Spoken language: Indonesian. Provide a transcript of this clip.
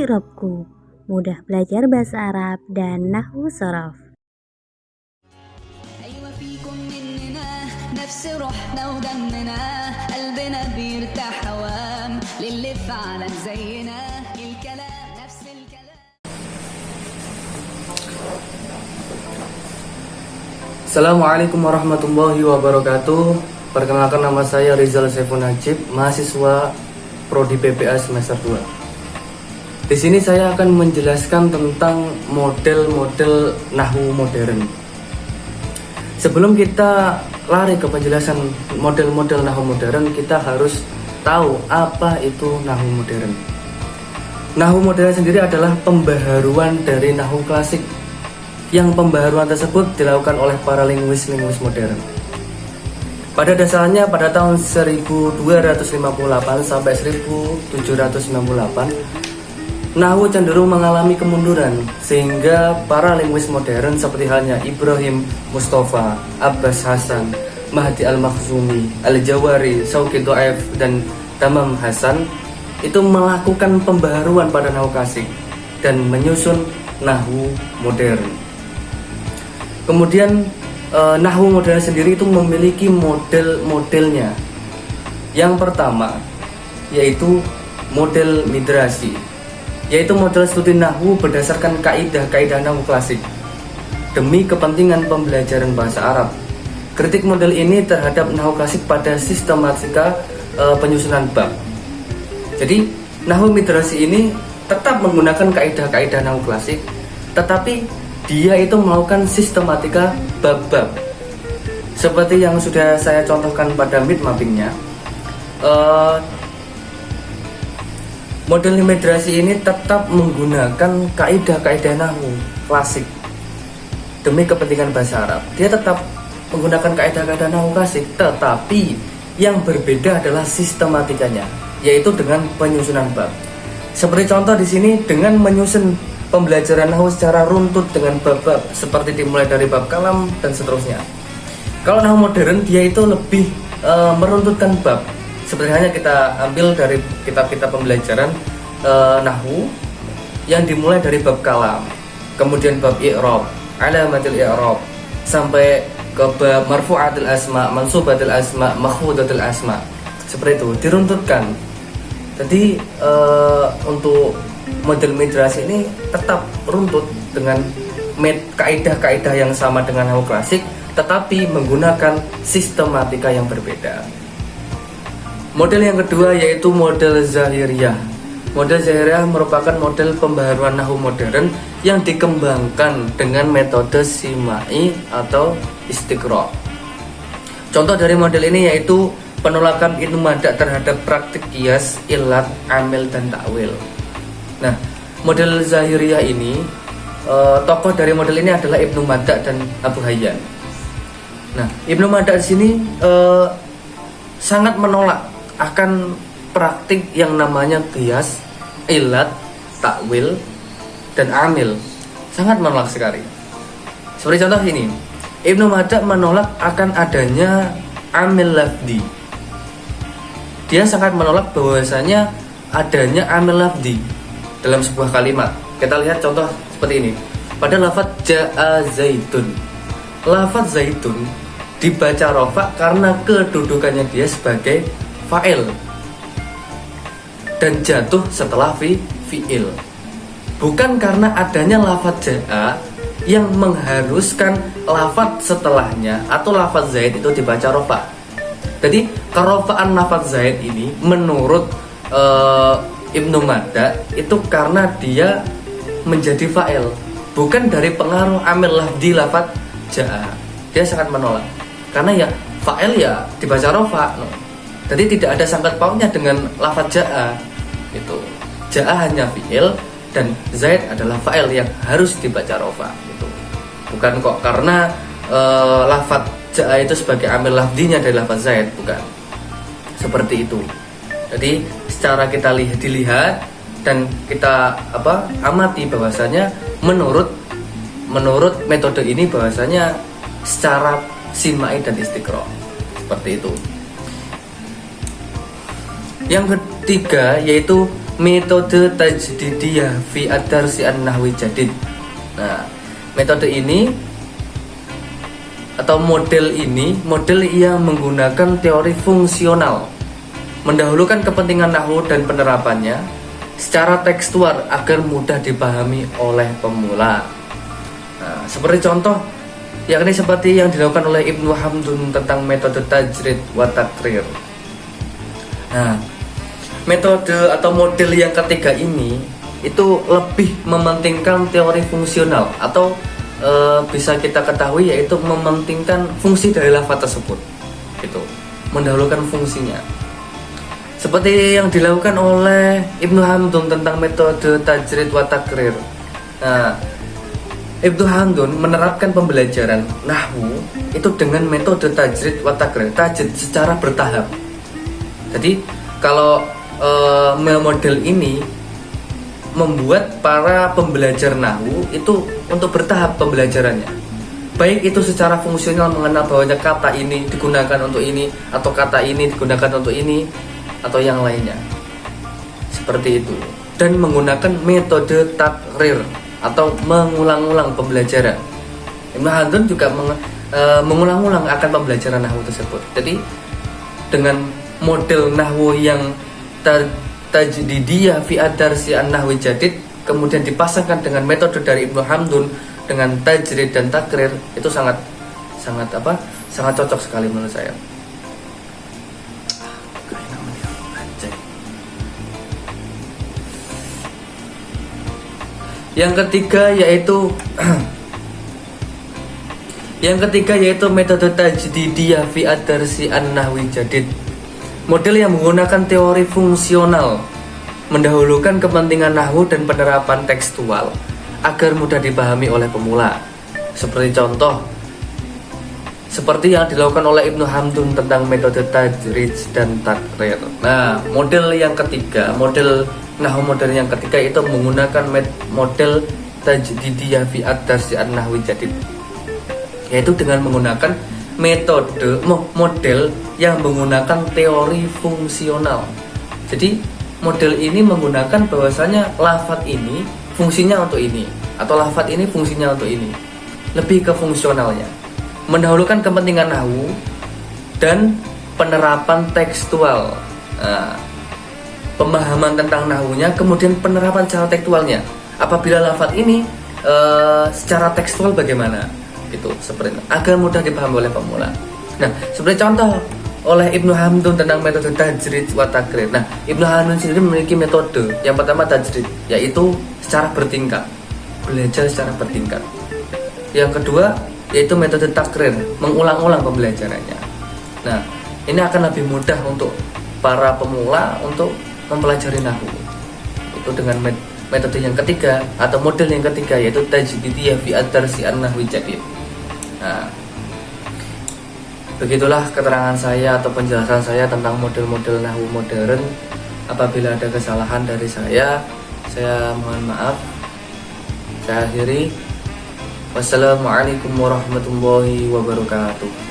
Robku, mudah belajar bahasa Arab dan nahwu sorof. أيوة فيكم مننا نفس روحنا ودمنا قلبنا بيرتاح هوام للي فعلا زينا الكلام نفس الكلام. Assalamualaikum warahmatullahi wabarakatuh. Perkenalkan, nama saya Rizal Saiful Najib, mahasiswa Prodi PPA semester 2. Di sini saya akan menjelaskan tentang model-model nahwu modern. Sebelum kita lari ke penjelasan model-model nahwu modern, kita harus tahu apa itu nahwu modern. Nahwu modern sendiri adalah pembaharuan dari nahwu klasik, yang pembaharuan tersebut dilakukan oleh para linguis modern. Pada dasarnya pada tahun 1258 sampai 1798, nahwu cenderung mengalami kemunduran, sehingga para linguis modern seperti halnya Ibrahim Mustafa, Abbas Hasan, Mahdi Al-Makhzumi, Al-Jawari, Shauqi Dhaif, dan Tamam Hasan itu melakukan pembaharuan pada nahwu klasik dan menyusun nahwu modern. Kemudian nahwu modern sendiri itu memiliki model-modelnya. Yang pertama yaitu model midrasi, yaitu model studi nahwu berdasarkan kaidah-kaidah nahwu klasik demi kepentingan pembelajaran bahasa Arab. Kritik model ini terhadap nahwu klasik pada sistematika penyusunan bab. Jadi nahwu midrasi ini tetap menggunakan kaidah-kaidah nahwu klasik, tetapi dia itu melakukan sistematika bab-bab seperti yang sudah saya contohkan pada mid mappingnya. Model midrasi ini tetap menggunakan kaidah-kaidah nahwu klasik demi kepentingan bahasa Arab. Dia tetap menggunakan kaidah-kaidah nahwu klasik, tetapi yang berbeda adalah sistematikanya, yaitu dengan penyusunan bab. Seperti contoh di sini, dengan menyusun pembelajaran nahwu secara runtut dengan bab-bab, seperti dimulai dari bab kalam dan seterusnya. Kalau nahwu modern, dia itu lebih meruntutkan bab. Seperti hanya kita ambil dari kitab-kitab pembelajaran nahwu yang dimulai dari bab kalam, kemudian bab i'rab, alamatil i'rab, sampai ke bab marfu'atil asma, mansubatil asma, makhfudatil asma. Seperti itu, diruntutkan. Jadi untuk model midrasi ini tetap runtut dengan kaidah-kaidah yang sama dengan nahwu klasik, tetapi menggunakan sistematika yang berbeda. Model yang kedua yaitu model zahiriyah. Model zahiriyah merupakan model pembaharuan nahwu modern yang dikembangkan dengan metode simai atau istiqra. Contoh dari model ini yaitu penolakan Ibnu Mada terhadap praktik qiyas, ilat, amil, dan takwil. Nah, model zahiriyah ini, tokoh dari model ini adalah Ibnu Mada dan Abu Hayyan. Nah, Ibnu Mada di sini sangat menolak akan praktik yang namanya qiyas, ilat, takwil, dan amil. Sangat menolak sekali. Seperti contoh ini, Ibnu Mada menolak akan adanya amil lafdi. Dia sangat menolak bahwasanya adanya amil lafdi dalam sebuah kalimat. Kita lihat contoh seperti ini. Pada lafaz ja'a zaitun, lafaz zaitun dibaca rofa karena kedudukannya dia sebagai fa'il dan jatuh setelah fi'il, bukan karena adanya lafaz ja'a yang mengharuskan lafaz setelahnya atau lafaz zaid itu dibaca rofa. Jadi kerofaan lafaz zaid ini menurut Ibnu Mada itu karena dia menjadi fa'il, bukan dari pengaruh amil lafdi lafaz ja'a. Dia sangat menolak karena ya fa'il ya dibaca rofa. Jadi tidak ada sangkut pautnya dengan lafaz ja'a. Itu ja'a hanya fi'il dan zaid adalah fa'il yang harus dibaca rofa. Itu bukan kok karena lafaz ja'a itu sebagai amil lafdinya dari lafaz zaid, bukan seperti itu. Jadi secara kita dilihat dan kita amati bahwasanya menurut metode ini bahwasanya secara simai dan istiqra seperti itu. Yang ketiga yaitu metode tajdidiyah fi ad-darsi an-nahwi jadid. Nah, metode ini atau model yang menggunakan teori fungsional, mendahulukan kepentingan nahwu dan penerapannya secara tekstual agar mudah dipahami oleh pemula. Nah, seperti contoh, yakni seperti yang dilakukan oleh Ibnu Hamdun tentang metode tajrid wa takrir. Nah, metode atau model yang ketiga ini itu lebih mementingkan teori fungsional atau bisa kita ketahui yaitu mementingkan fungsi dari lafaz tersebut, gitu, mendahulukan fungsinya. Seperti yang dilakukan oleh Ibnu Hamdun tentang metode tajrid wa takrir. Nah, Ibnu Hamdun menerapkan pembelajaran nahwu itu dengan metode tajrid wa takrir, tajdid secara bertahap. Jadi kalau model ini membuat para pembelajar nahwu itu untuk bertahap pembelajarannya, baik itu secara fungsional mengenal bahwa kata ini digunakan untuk ini atau kata ini digunakan untuk ini atau yang lainnya, seperti itu, dan menggunakan metode takrir atau mengulang-ulang pembelajaran. Ibnu Hamdun juga mengulang-ulang akan pembelajaran nahwu tersebut. Jadi dengan model nahwu yang tajdidiyah fi ad-darsi an-nahwi jadid kemudian dipasangkan dengan metode dari Ibnu Hamdun dengan tajrid dan takrir, itu sangat cocok sekali menurut saya. Yang ketiga yaitu metode tajdidiyah fi ad-darsi an-nahwi jadid. Model yang menggunakan teori fungsional, mendahulukan kepentingan nahwu dan penerapan tekstual agar mudah dipahami oleh pemula. Seperti contoh, seperti yang dilakukan oleh Ibnu Hamdun tentang metode tajrid dan takrir. Nah, model nahwu model yang ketiga itu menggunakan model tajdidiyah fi ad-darsi an-nahwi jadid, yaitu dengan menggunakan model yang menggunakan teori fungsional. Jadi model ini menggunakan bahwasanya lafadz ini fungsinya untuk ini atau lafadz ini fungsinya untuk ini, lebih ke fungsionalnya, mendahulukan kepentingan nahwu dan penerapan tekstual. Nah, pemahaman tentang nahwunya kemudian penerapan secara tekstualnya. Apabila lafadz ini secara tekstual bagaimana? Itu seperti itu, agar mudah dipahami oleh pemula. Nah, seperti contoh oleh Ibnu Hamdun tentang metode tajrid wa takrir. Nah, Ibnu Hamdun sendiri memiliki metode yang pertama tajrid, yaitu secara bertingkat, belajar secara bertingkat. Yang kedua yaitu metode takrir, mengulang-ulang pembelajarannya. Nah, ini akan lebih mudah untuk para pemula untuk mempelajari nahwu. Itu dengan metode yang ketiga atau model yang ketiga yaitu tajdidiyah fi ad-darsi an-nahwi jadid. Nah, begitulah keterangan saya atau penjelasan saya tentang model-model nahwu modern. Apabila ada kesalahan dari saya mohon maaf. Saya akhiri. Wassalamualaikum warahmatullahi wabarakatuh.